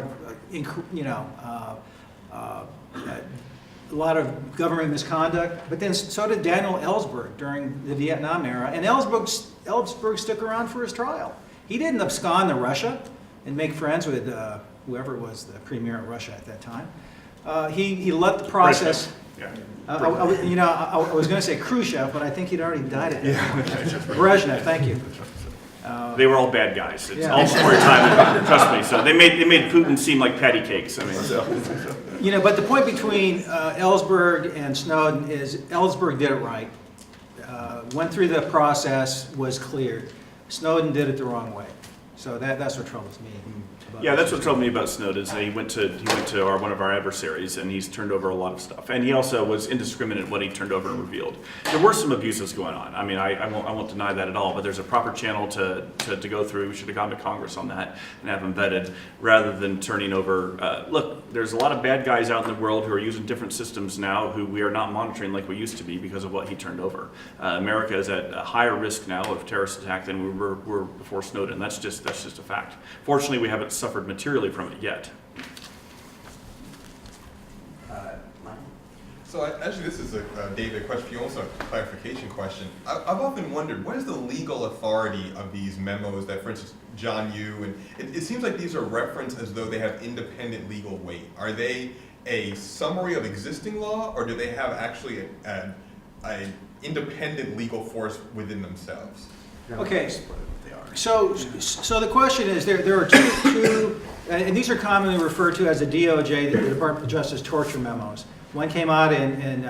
Speaker 4: of government misconduct. But then so did Daniel Ellsberg during the Vietnam era, and Ellsberg stuck around for his trial. He didn't abscond to Russia and make friends with whoever was the premier of Russia at that time. He let the process.
Speaker 3: Yeah.
Speaker 4: I was going to say Khrushchev, but I think he'd already died at Brezhnev, thank you.
Speaker 3: They were all bad guys. It's
Speaker 4: Yeah.
Speaker 3: all story time, trust me. So they made Putin seem like patty cakes. I mean, so.
Speaker 4: But the point between Ellsberg and Snowden is Ellsberg did it right, went through the process, was cleared. Snowden did it the wrong way. So that's what troubles me. about
Speaker 3: Yeah, that's
Speaker 4: this.
Speaker 3: what troubled me about Snowden is that he went to one of our adversaries, and he's turned over a lot of stuff. And he also was indiscriminate in what he turned over and revealed. There were some abuses going on. I mean, I won't deny that at all. But there's a proper channel to go through. We should have gone to Congress on that and have them vetted, rather than turning over. Look, there's a lot of bad guys out in the world who are using different systems now, who we are not monitoring like we used to be because of what he turned over. America is at a higher risk now of terrorist attack than we were before Snowden. That's just a fact. Fortunately, we haven't suffered materially from it yet.
Speaker 9: So actually, this is David, a question for you, also a clarification question. I've often wondered, what is the legal authority of these memos that, for instance, John Yoo, and it seems like these are referenced as though they have independent legal weight. Are they a summary of existing law, or do they have actually an independent legal force within themselves?
Speaker 4: Okay, so the question is, there are two, and these are commonly referred to as the DOJ, the Department of Justice torture memos. One came out in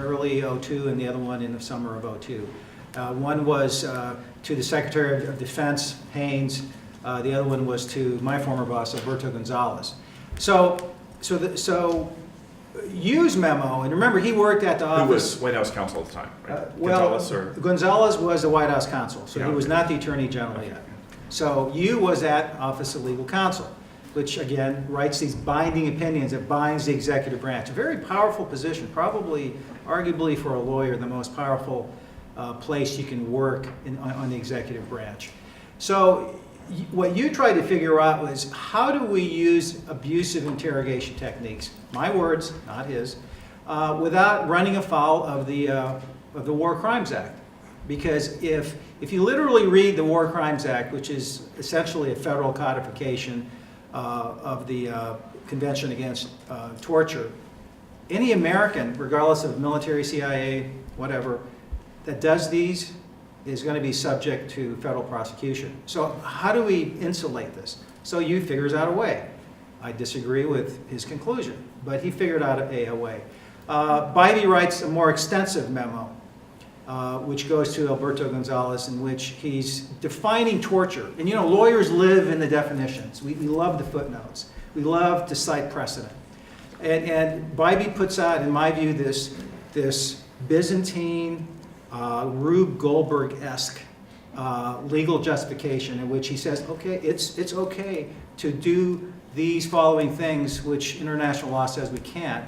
Speaker 4: early '02, and the other one in the summer of '02. One was to the Secretary of Defense, Haynes. The other one was to my former boss, Alberto Gonzalez. So Yu's memo, and remember, he worked at the office.
Speaker 3: Who was White House counsel at the time, right?
Speaker 4: Well,
Speaker 3: Gonzalez, or?
Speaker 4: Gonzalez was the White House counsel, so
Speaker 3: Yeah.
Speaker 4: he was not the Attorney General yet. So Yu was at Office of Legal Counsel, which again writes these binding opinions that binds the executive branch. A very powerful position, probably, arguably for a lawyer, the most powerful place you can work on the executive branch. So what you tried to figure out was, how do we use abusive interrogation techniques, my words, not his, without running afoul of the War Crimes Act? Because if you literally read the War Crimes Act, which is essentially a federal codification of the Convention Against Torture, any American, regardless of military, CIA, whatever, that does these is going to be subject to federal prosecution. So how do we insulate this? So Yu figures out a way. I disagree with his conclusion, but he figured out a way. Bybee writes a more extensive memo, which goes to Alberto Gonzalez, in which he's defining torture. And lawyers live in the definitions. We love the footnotes. We love to cite precedent. And Bybee puts out, in my view, this Byzantine, Rube Goldberg-esque legal justification, in which he says, okay, it's okay to do these following things, which international law says we can't,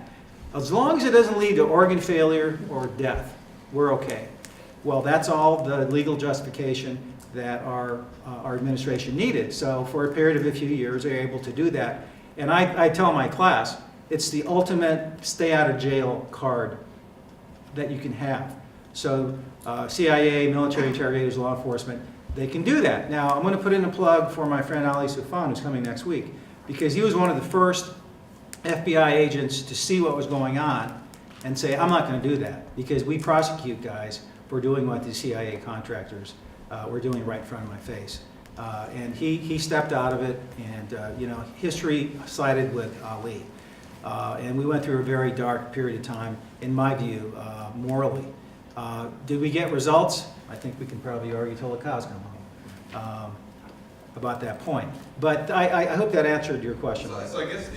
Speaker 4: as long as it doesn't lead to organ failure or death, we're okay. Well, that's all the legal justification that our administration needed. So for a period of a few years, they were able to do that. And I tell my class, it's the ultimate stay out of jail card that you can have. So CIA, military interrogators, law enforcement, they can do that. Now, I'm going to put in a plug for my friend Ali Soufan, who's coming next week, because he was one of the first FBI agents to see what was going on and say, I'm not going to do that, because we prosecute guys for doing what the CIA contractors were doing right in front of my face. And he stepped out of it, and history sided with Ali. And we went through a very dark period of time, in my view, morally. Did we get results? I think we can probably argue till the cows come home about that point. But I hope that answered your question.
Speaker 9: So I guess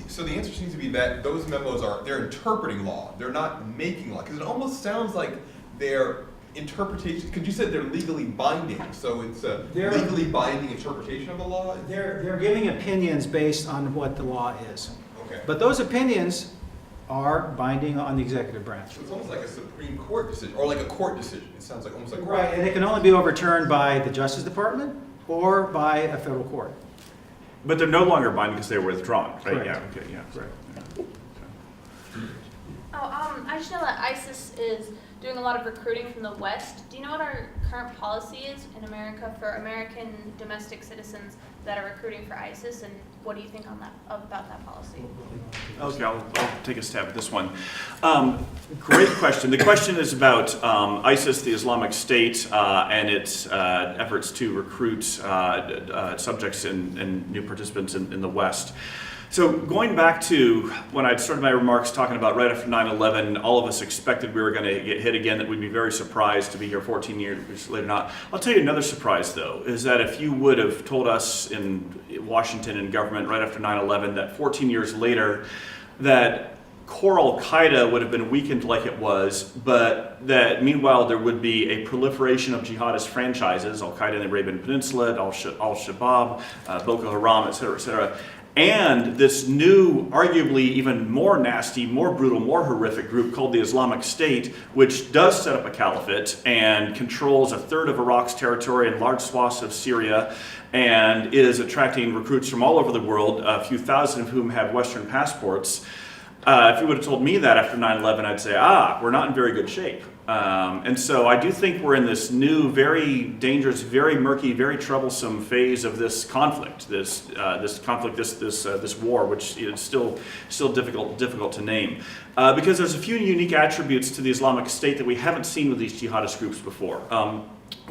Speaker 9: so the answer seems to be that those memos they're interpreting law. They're not making law, because it almost sounds like they're interpretation, because you said they're legally binding, so it's a legally binding interpretation of the law?
Speaker 4: They're giving opinions based on what the law is.
Speaker 9: Okay.
Speaker 4: But those opinions are binding on the executive branch.
Speaker 9: So it's almost like a Supreme Court decision, or like a court decision. It sounds like almost like
Speaker 4: Right, and it can only be overturned by the Justice Department or by a federal court.
Speaker 3: But they're no longer binding because they're withdrawn, right?
Speaker 4: Correct.
Speaker 3: Yeah. Okay. Yeah.
Speaker 4: Correct.
Speaker 10: I just know that ISIS is doing a lot of recruiting from the West. Do you know what our current policy is in America for American domestic citizens that are recruiting for ISIS, and what do you think on that about that policy?
Speaker 3: Okay, I'll take a stab at this one. Great question. The question is about ISIS, the Islamic State, and its efforts to recruit subjects and new participants in the West. So going back to when I started my remarks talking about right after 9/11, all of us expected we were going to get hit again, that we'd be very surprised to be here 14 years later. Not. I'll tell you another surprise, though, is that if you would have told us in Washington and government right after 9/11 that 14 years later that core Al-Qaeda would have been weakened like it was, but that meanwhile there would be a proliferation of jihadist franchises, Al-Qaeda in the Arabian Peninsula, Al-Shabaab, Boko Haram, et cetera, and this new, arguably even more nasty, more brutal, more horrific group called the Islamic State, which does set up a caliphate and controls a third of Iraq's territory and large swaths of Syria, and is attracting recruits from all over the world, a few thousand of whom have Western passports. If you would have told me that after 9/11, I'd say, we're not in very good shape. And so I do think we're in this new, very dangerous, very murky, very troublesome phase of this conflict, this war, which is still difficult to name, because there's a few unique attributes to the Islamic State that we haven't seen with these jihadist groups before.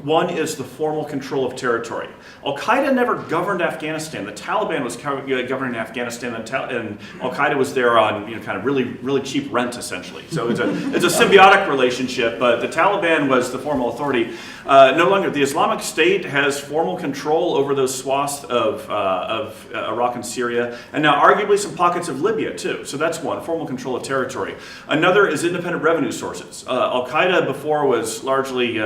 Speaker 3: One is the formal control of territory. Al-Qaeda never governed Afghanistan. The Taliban was governing Afghanistan, and Al-Qaeda was there on kind of really cheap rent, essentially. So it's a symbiotic relationship, but the Taliban was the formal authority. No longer. The Islamic State has formal control over those swaths of Iraq and Syria, and now arguably some pockets of Libya, too. So that's one, formal control of territory. Another is independent revenue sources. Al-Qaeda before was largely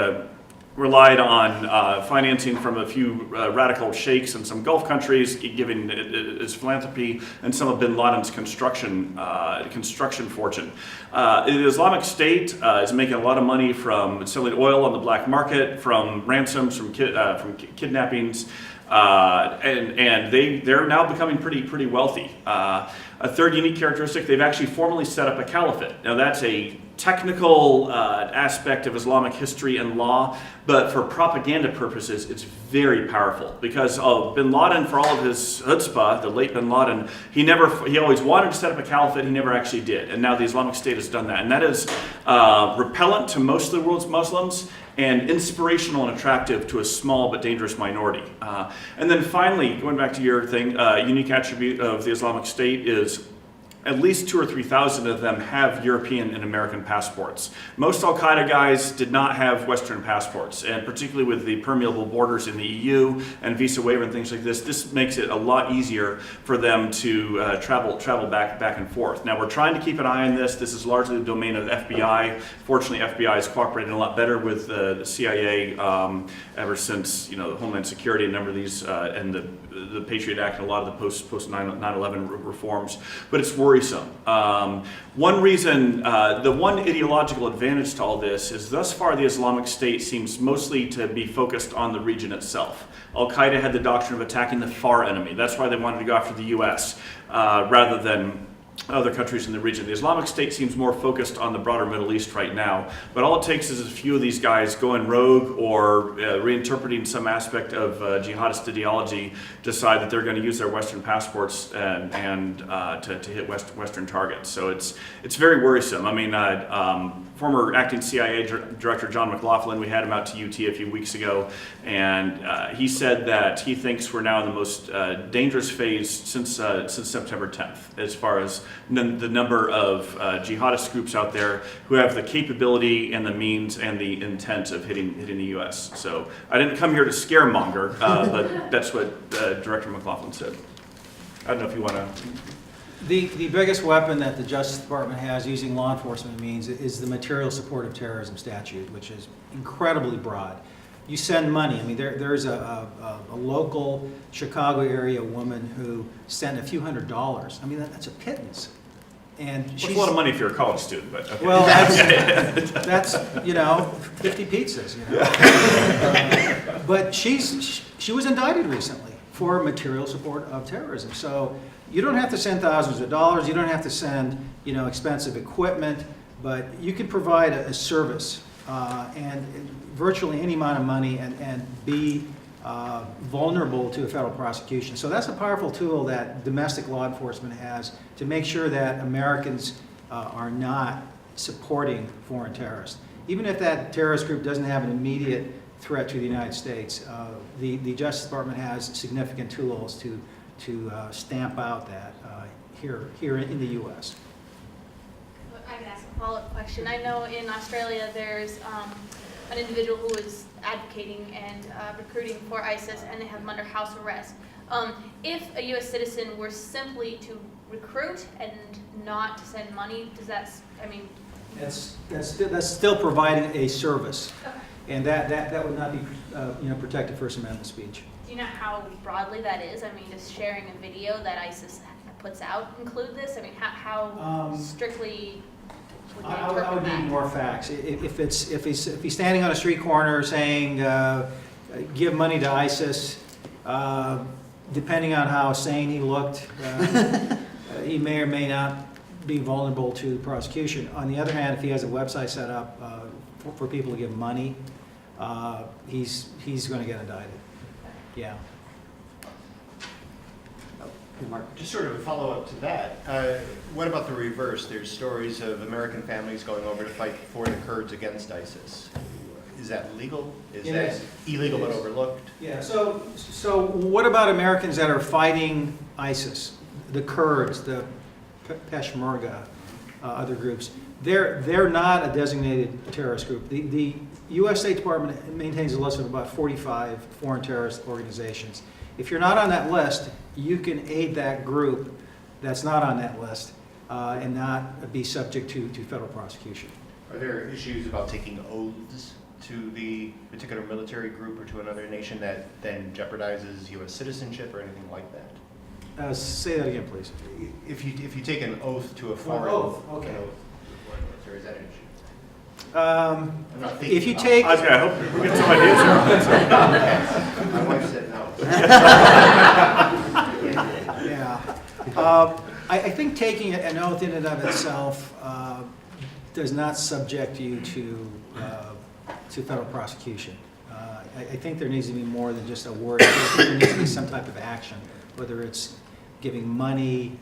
Speaker 3: relied on financing from a few radical sheikhs in some Gulf countries, giving its philanthropy and some of bin Laden's construction fortune. The Islamic State is making a lot of money from selling oil on the black market, from ransoms, from kidnappings, and they're now becoming pretty wealthy. A third unique characteristic, they've actually formally set up a caliphate. Now that's a technical aspect of Islamic history and law, but for propaganda purposes, it's very powerful because bin Laden, for all of his chutzpah, the late bin Laden, he always wanted to set up a caliphate, he never actually did. And now the Islamic State has done that. And that is repellent to most of the world's Muslims and inspirational and attractive to a small but dangerous minority. And then finally, going back to your thing, a unique attribute of the Islamic State is at least 2,000 or 3,000 of them have European and American passports. Most Al-Qaeda guys did not have Western passports, and particularly with the permeable borders in the EU and visa waiver and things like this makes it a lot easier for them to travel back and forth. Now we're trying to keep an eye on this. This is largely the domain of the FBI. Fortunately, FBI is cooperating a lot better with the CIA ever since Homeland Security, a number of these, and the Patriot Act and a lot of the post 9/11 reforms. But it's worrisome. One reason, the one ideological advantage to all this is thus far the Islamic State seems mostly to be focused on the region itself. Al-Qaeda had the doctrine of attacking the far enemy. That's why they wanted to go after the US rather than other countries in the region. The Islamic State seems more focused on the broader Middle East right now, but all it takes is a few of these guys going rogue or reinterpreting some aspect of jihadist ideology, decide that they're going to use their Western passports and to hit Western targets. So it's very worrisome. I mean, former acting CIA Director John McLaughlin, we had him out to UT a few weeks ago, and he said that he thinks we're now in the most dangerous phase since September 10th, as far as the number of jihadist groups out there who have the capability and the means and the intent of hitting the U.S. So I didn't come here to scaremonger, but that's what Director McLaughlin said. I don't know if you want to.
Speaker 4: The biggest weapon that the Justice Department has using law enforcement means is the material support of terrorism statute, which is incredibly broad. You send money. I mean, there's a local Chicago area woman who sent a few $100s. I mean, that's a pittance. And she's
Speaker 3: a lot of money if you're a college student, but okay.
Speaker 4: Well, that's 50 pizzas. But she was indicted recently for material support of terrorism. So you don't have to send thousands of dollars. You don't have to send expensive equipment. but you could provide a service and virtually any amount of money and be vulnerable to a federal prosecution. So that's a powerful tool that domestic law enforcement has to make sure that Americans are not supporting foreign terrorists. Even if that terrorist group doesn't have an immediate threat to the United States, the Justice Department has significant tools to stamp out that here in the U.S.
Speaker 10: I can ask a follow-up question. I know in Australia there's an individual who is advocating and recruiting for ISIS, and they have him under house arrest. If a U.S. citizen were simply to recruit and not to send money, does that, I mean...
Speaker 4: That's still providing a service,
Speaker 10: Okay.
Speaker 4: and that would not be protected First Amendment speech.
Speaker 10: Do you know how broadly that is? I mean, does sharing a video that ISIS puts out include this? I mean, how strictly would you
Speaker 4: I
Speaker 10: interpret
Speaker 4: would
Speaker 10: that?
Speaker 4: need more facts. If he's standing on a street corner saying, give money to ISIS, depending on how sane he looked, he may or may not be vulnerable to prosecution. On the other hand, if he has a website set up for people to give money, he's going to get indicted. Yeah.
Speaker 2: Mark?
Speaker 11: Just sort of a follow-up to that, what about the reverse? There's stories of American families going over to fight for the Kurds against ISIS. Is that legal? Is
Speaker 4: It
Speaker 11: that
Speaker 4: is.
Speaker 11: illegal
Speaker 4: It
Speaker 11: but
Speaker 4: is.
Speaker 11: overlooked?
Speaker 4: Yeah, so what about Americans that are fighting ISIS? The Kurds, the Peshmerga, other groups. They're not a designated terrorist group. The U.S. State Department maintains a list of about 45 foreign terrorist organizations. If you're not on that list, you can aid that group that's not on that list and not be subject to federal prosecution.
Speaker 11: Are there issues about taking oaths to the particular military group or to another nation that then jeopardizes U.S. citizenship or anything like that?
Speaker 4: Say that again, please.
Speaker 11: If you take an oath to a foreign,
Speaker 4: oath, okay.
Speaker 11: an oath to a foreign military, is that an issue?
Speaker 4: Um,
Speaker 11: I'm not thinking
Speaker 4: if you
Speaker 11: about
Speaker 4: take,
Speaker 3: I hope we get some ideas here.
Speaker 11: it. My wife said no.
Speaker 4: yeah. I think taking an oath in and of itself does not subject you to federal prosecution. I think there needs to be more than just a word. There needs to be some type of action, whether it's giving money,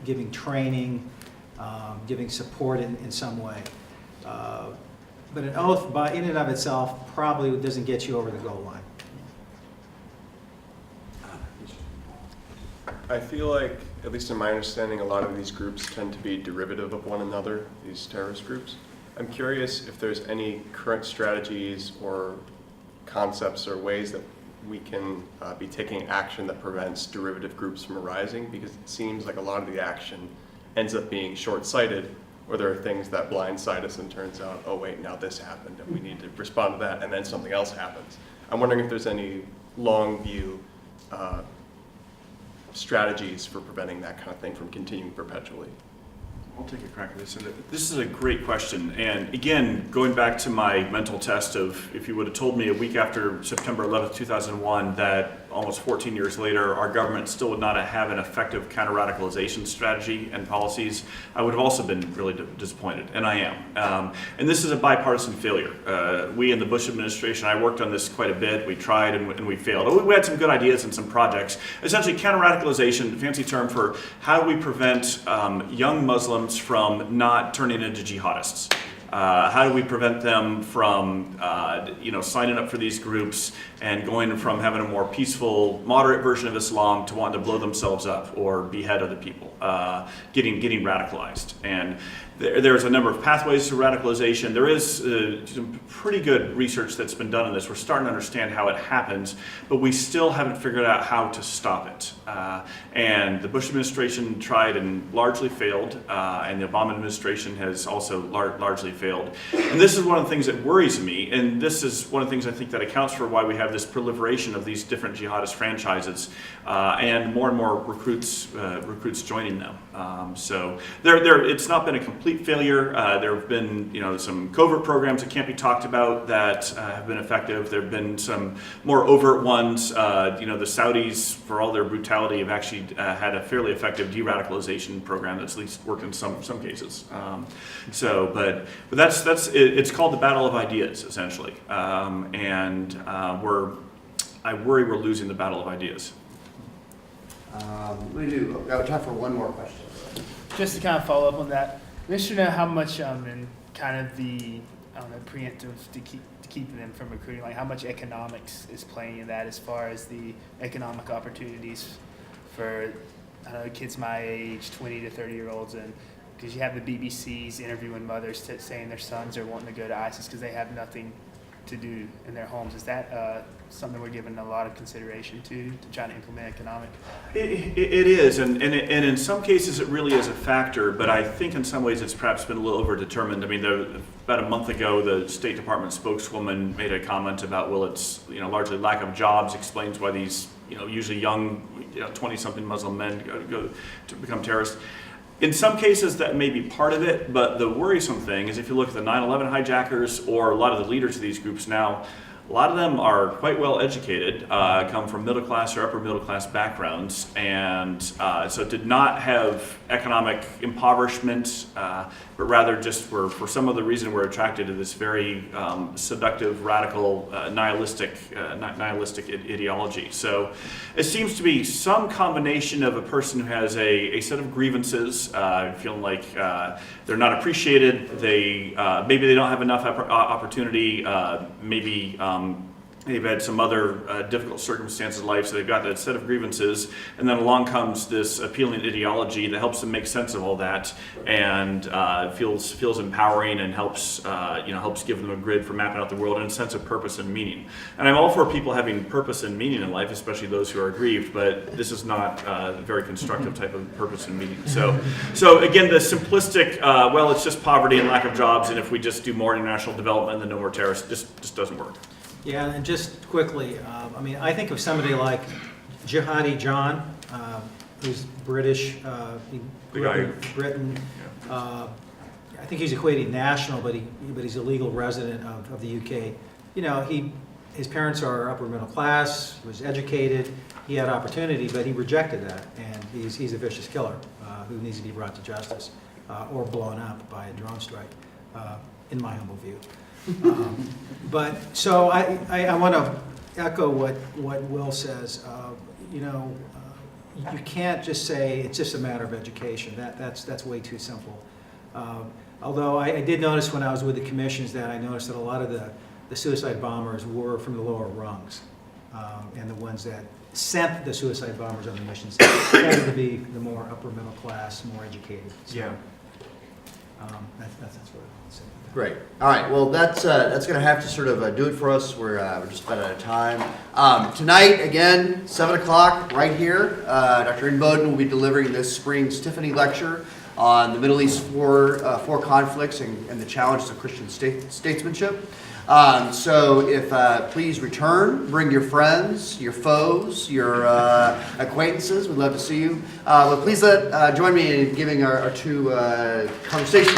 Speaker 4: giving training, giving support in some way. But an oath in and of itself probably doesn't get you over the goal line.
Speaker 12: I feel like, at least in my understanding, a lot of these groups tend to be derivative of one another, these terrorist groups. I'm curious if there's any current strategies or concepts or ways that we can be taking action that prevents derivative groups from arising, because it seems like a lot of the action ends up being short-sighted, or there are things that blindside us and turns out, oh wait, now this happened and we need to respond to that, and then something else happens. I'm wondering if there's any long view strategies for preventing that kind of thing from continuing perpetually.
Speaker 3: I'll take a crack at this. This is a great question. And again, going back to my mental test of, if you would have told me a week after September 11th, 2001, that almost 14 years later, our government still would not have an effective counter-radicalization strategy and policies, I would have also been really disappointed, and I am. And this is a bipartisan failure. We in the Bush administration, I worked on this quite a bit. We tried and we failed. We had some good ideas and some projects. Essentially, counter-radicalization, fancy term for how do we prevent young Muslims from not turning into jihadists. How do we prevent them from, signing up for these groups and going from having a more peaceful, moderate version of Islam to wanting to blow themselves up or behead other people, getting radicalized. And there's a number of pathways to radicalization. There is some pretty good research that's been done on this. We're starting to understand how it happens, but we still haven't figured out how to stop it. And the Bush administration tried and largely failed, and the Obama administration has also largely failed. And this is one of the things that worries me, and this is one of the things I think that accounts for why we have this proliferation of these different jihadist franchises, and more recruits joining them. So it's not been a complete complete failure. There have been, some covert programs that can't be talked about that have been effective. There have been some more overt ones. The Saudis, for all their brutality, have actually had a fairly effective de-radicalization program that's at least worked in some cases. But that's it, it's called the battle of ideas, essentially, I worry we're losing the battle of ideas.
Speaker 2: We do. Got time for one more question.
Speaker 13: Just to kind of follow up on that, I'm interested to know how much in kind of the preemptive to keep them from recruiting, like how much economics is playing in that as far as the economic opportunities for kids my age, 20 to 30-year-olds, and because you have the BBC's interviewing mothers saying their sons are wanting to go to ISIS because they have nothing to do in their homes. Is that something we're giving a lot of consideration to try to implement economic?
Speaker 3: It is, and in some cases it really is a factor, but I think in some ways it's perhaps been a little overdetermined. I mean, about a month ago, the State Department spokeswoman made a comment about, well, it's largely lack of jobs explains why these usually young 20-something Muslim men go to become terrorists. In some cases, that may be part of it, but the worrisome thing is if you look at the 9/11 hijackers or a lot of the leaders of these groups now, a lot of them are quite well educated, come from middle class or upper middle class backgrounds, and so did not have economic impoverishment, but rather just were, for some other reason, were attracted to this very seductive, radical, nihilistic ideology. So it seems to be some combination of a person who has a set of grievances, feeling like they're not appreciated, maybe they don't have enough opportunity, maybe they've had some other difficult circumstances in life, so they've got that set of grievances, and then along comes this appealing ideology that helps them make sense of all that, and feels empowering and helps give them a grid for mapping out the world and a sense of purpose and meaning. And I'm all for people having purpose and meaning in life, especially those who are aggrieved, but this is not a very constructive type of purpose and meaning. So again, the simplistic, well, it's just poverty and lack of jobs, and if we just do more international development, then no more terrorists, just doesn't work.
Speaker 4: Yeah, and just quickly, I think of somebody like Jihadi John, who's British, he grew up in Britain. I think he's equated national, but he's a legal resident of the UK. His parents are upper middle class, was educated, he had opportunity, but he rejected that, and he's a vicious killer who needs to be brought to justice or blown up by a drone strike, in my humble view. But so I want to echo what Will says. You can't just say it's just a matter of education. That's way too simple. Although I did notice when I was with the commissions that I noticed that a lot of the suicide bombers were from the lower rungs, and the ones that sent the suicide bombers on the missions tended to be the more upper middle class, more educated. So,
Speaker 3: Yeah.
Speaker 4: That's what I would say.
Speaker 2: Great. All right. Well, that's going to have to sort of do it for us. We're just about out of time. Tonight, again, 7 o'clock, right here. Dr. Inboden will be delivering this spring's Tiffany lecture on the Middle East four conflicts and the challenges of Christian statesmanship. So if please return, bring your friends, your foes, your acquaintances. We'd love to see you. But please join me in giving our two conversation.